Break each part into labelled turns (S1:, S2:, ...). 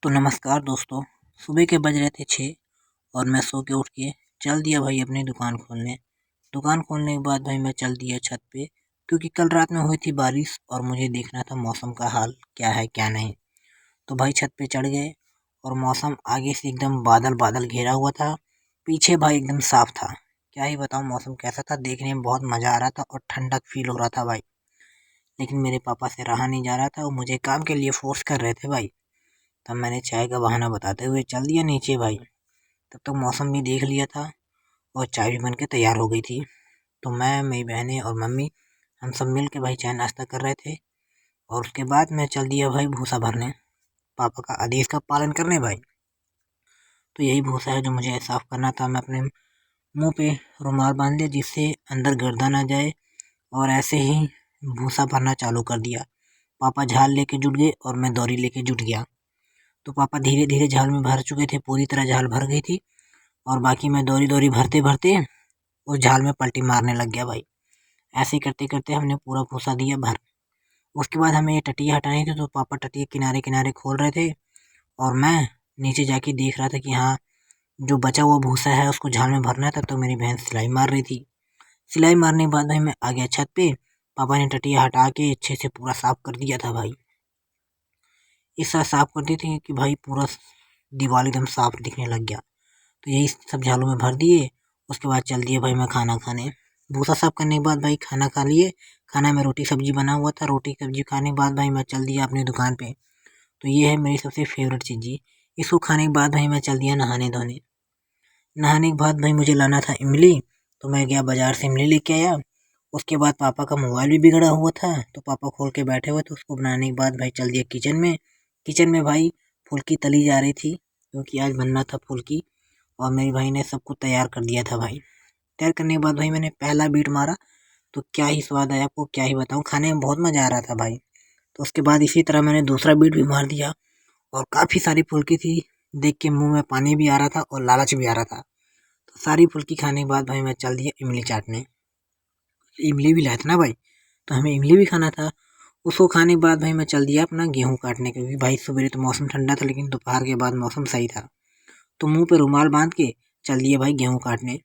S1: तो नमस्कार दोस्तों। सुबह के बज रहे थे 6 और मैं सो के उठ के चल दिया भाई अपनी दुकान खोलने। दुकान खोलने के बाद भाई मैं चल दिया छत पे, क्योंकि कल रात में हुई थी बारिश और मुझे देखना था मौसम का हाल क्या है क्या नहीं। तो भाई छत पे चढ़ गए और मौसम आगे से एकदम बादल बादल घेरा हुआ था, पीछे भाई एकदम साफ था। क्या ही बताऊँ मौसम कैसा था, देखने में बहुत मज़ा आ रहा था और ठंडक फील हो रहा था भाई। लेकिन मेरे पापा से रहा नहीं जा रहा था, वो मुझे काम के लिए फोर्स कर रहे थे भाई। तब मैंने चाय का बहाना बताते हुए चल दिया नीचे भाई। तब तक मौसम भी देख लिया था और चाय भी बन के तैयार हो गई थी। तो मैं, मेरी बहनें और मम्मी, हम सब मिल के भाई चाय नाश्ता कर रहे थे। और उसके बाद मैं चल दिया भाई भूसा भरने, पापा का आदेश का पालन करने भाई। तो यही भूसा है जो मुझे साफ करना था। मैं अपने मुंह पे रुमाल बांध लिया जिससे अंदर गर्दा ना जाए, और ऐसे ही भूसा भरना चालू कर दिया। पापा झाल लेके जुट गए और मैं दौरी लेके जुट गया। तो पापा धीरे धीरे झाल में भर चुके थे, पूरी तरह झाल भर गई थी, और बाकी मैं दौरी दौरी भरते भरते उस झाल में पलटी मारने लग गया भाई। ऐसे ही करते करते हमने पूरा भूसा दिया भर। उसके बाद हमें ये टटिया हटानी थी, तो पापा टटिया किनारे किनारे खोल रहे थे और मैं नीचे जाके देख रहा था कि हाँ, जो बचा हुआ भूसा है उसको झाल में भरना है। तब तो मेरी बहन सिलाई मार रही थी। सिलाई मारने के बाद भाई मैं आ गया छत पे। पापा ने टटिया हटा के अच्छे से पूरा साफ कर दिया था भाई। इस तरह साफ कर दी थी कि भाई पूरा दीवार एकदम साफ दिखने लग गया। तो यही सब झालों में भर दिए। उसके बाद चल दिए भाई मैं खाना खाने। भूसा साफ करने के बाद भाई खाना खा लिए। खाना में रोटी सब्जी बना हुआ था। रोटी सब्जी खाने के बाद भाई मैं चल दिया अपनी दुकान पे। तो ये है मेरी सबसे फेवरेट चीज़ जी। इसको खाने के बाद भाई मैं चल दिया नहाने धोने। नहाने के बाद भाई मुझे लाना था इमली, तो मैं गया बाजार से इमली लेके आया। उसके बाद पापा का मोबाइल भी बिगड़ा हुआ था, तो पापा खोल के बैठे हुए थे। उसको बनाने के बाद भाई चल दिया किचन में। किचन में भाई फुल्की तली जा रही थी, क्योंकि आज बनना था फुल्की। और मेरे भाई ने सबको तैयार कर दिया था भाई। तैयार करने के बाद भाई मैंने पहला बीट मारा, तो क्या ही स्वाद आया, आपको क्या ही बताऊँ, खाने में बहुत मज़ा आ रहा था भाई। तो उसके बाद इसी तरह मैंने दूसरा बीट भी मार दिया, और काफ़ी सारी फुल्की थी। देख के मुंह में पानी भी आ रहा था और लालच भी आ रहा था। तो सारी फुल्की खाने के बाद भाई मैं चल दिया इमली चाटने। इमली भी लाया था ना भाई, तो हमें इमली भी खाना था। उसको खाने के बाद भाई मैं चल दिया अपना गेहूँ काटने, क्योंकि भाई सवेरे तो मौसम ठंडा था, लेकिन दोपहर के बाद मौसम सही था। तो मुंह पे रुमाल बांध के चल दिए भाई गेहूँ काटने।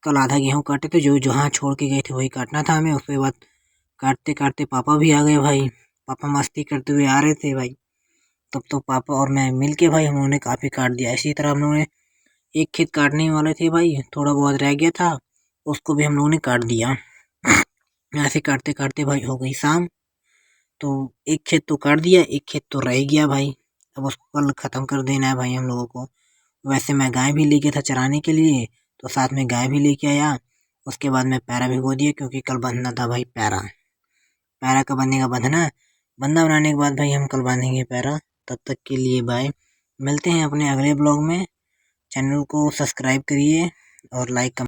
S1: कल आधा गेहूँ काटे थे, जो जहाँ छोड़ के गए थे वही काटना था हमें। उसके बाद काटते काटते पापा भी आ गए भाई। पापा मस्ती करते हुए आ रहे थे भाई। तब तो पापा और मैं मिल के भाई हम लोगों ने काफ़ी काट दिया। इसी तरह हम लोगों ने एक खेत काटने वाले थे भाई, थोड़ा बहुत रह गया था, उसको भी हम लोगों ने काट दिया। ऐसे काटते काटते भाई हो गई शाम। तो एक खेत तो काट दिया, एक खेत तो रह गया भाई। अब उसको कल ख़त्म कर देना है भाई हम लोगों को। वैसे मैं गाय भी लेके था चराने के लिए, तो साथ में गाय भी लेके आया। उसके बाद मैं पैरा भिगो दिया, क्योंकि कल बांधना था भाई पैरा। पैरा का बंधेगा बंधना, बंधा बनाने के बाद भाई हम कल बांधेंगे पैरा। तब तक के लिए बाय, मिलते हैं अपने अगले ब्लॉग में। चैनल को सब्सक्राइब करिए और लाइक